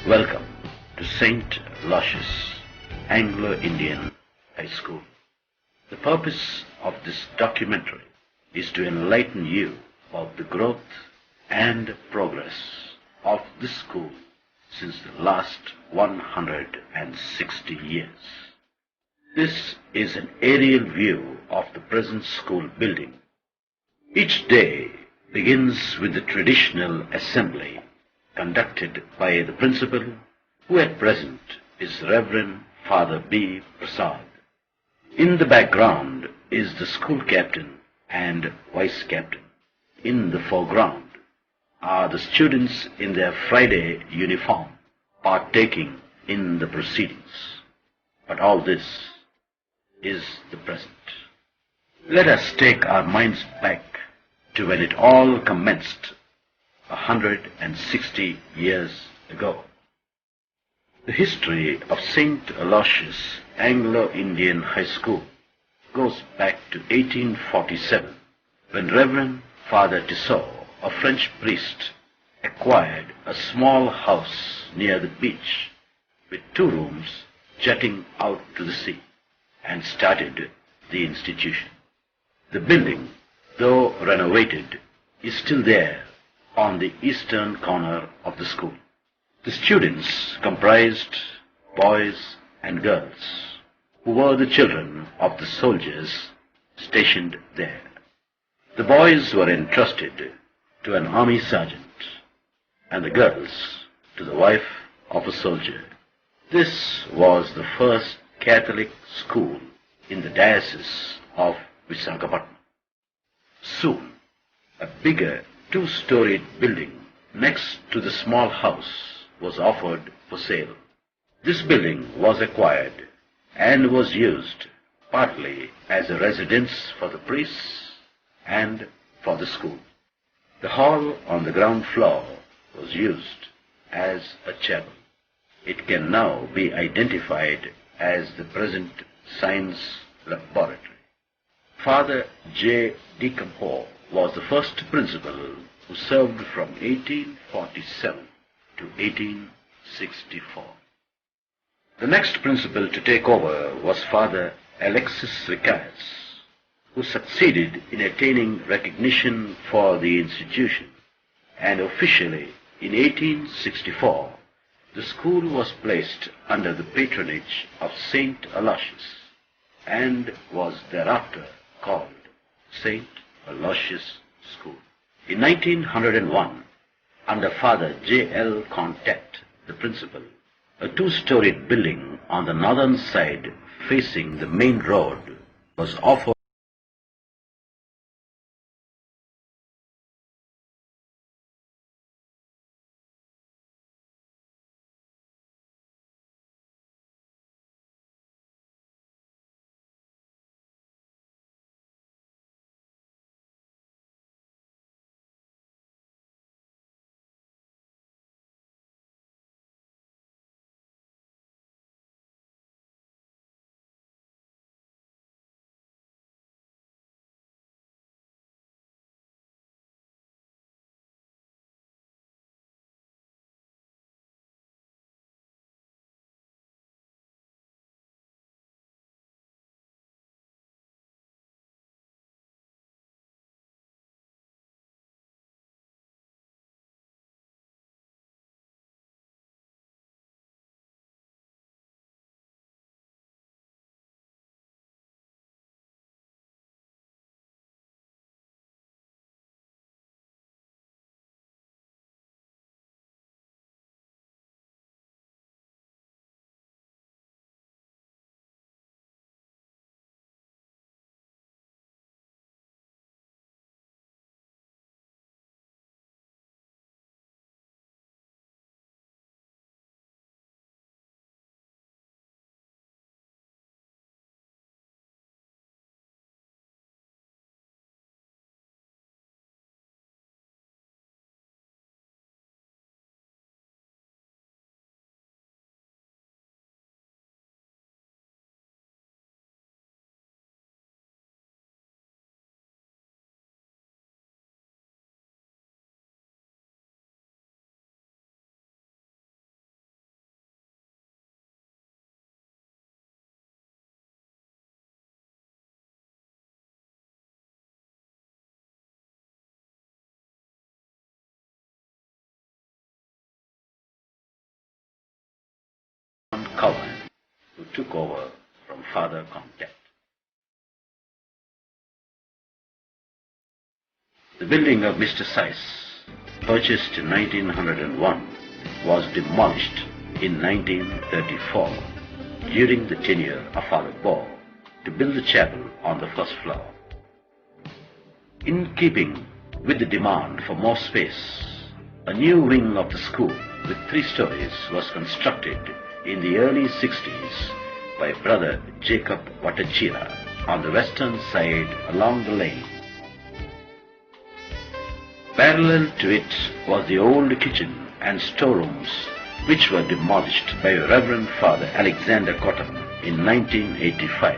Welcome to St.Aloysius Anglo-Indian High School. The purpose of this documentary is to enlighten you about the growth and progress of this school since the last 160 years. This is an aerial view of the present school building. Each day begins with the traditional assembly conducted by the principal, who at present is Reverend Father B. Prasad. In the background is the school captain and vice captain. In the foreground are the students in their Friday uniform, partaking in the proceedings. But all this is the present. Let us take our minds back to when it all commenced 160 years ago. The history of St. Aloysius Anglo-Indian High School goes back to 1847, when Reverend Father Tissot, a French priest, acquired a small house near the beach with 2 rooms jutting out to the sea and started the institution. The building, though renovated, is still there on the eastern corner of the school. The students comprised boys and girls who were the children of the soldiers stationed there. The boys were entrusted to an army sergeant and the girls to the wife of a soldier. This was the first Catholic school in the diocese of Visakhapatnam. Soon, a bigger 2-storied building next to the small house was offered for sale. This building was acquired and was used partly as a residence for the priests and for the school. The hall on the ground floor was used as a chapel. It can now be identified as the present science laboratory. Father J. Decampo was the first principal who served from 1847 to 1864. The next principal to take over was Father Alexis Ricas, who succeeded in attaining recognition for the institution, and officially in 1864 the school was placed under the patronage of St. Aloysius and was thereafter called St. Aloysius School. In 1901, under Father J.L. Contat, the principal, a 2-storied building on the northern side facing the main road was offered Cowan, who took over from Father Contact. The building of Mr. Seiss, purchased in 1901, was demolished in 1934 during the tenure of Father Ball to build the chapel on the first floor. In keeping with the demand for more space, a new wing of the school with 3 stories was constructed in the early 60s by Brother Jacob Watachira on the western side along the lane. Parallel to it was the old kitchen and storerooms, which were demolished by Reverend Father Alexander Cotton in 1985.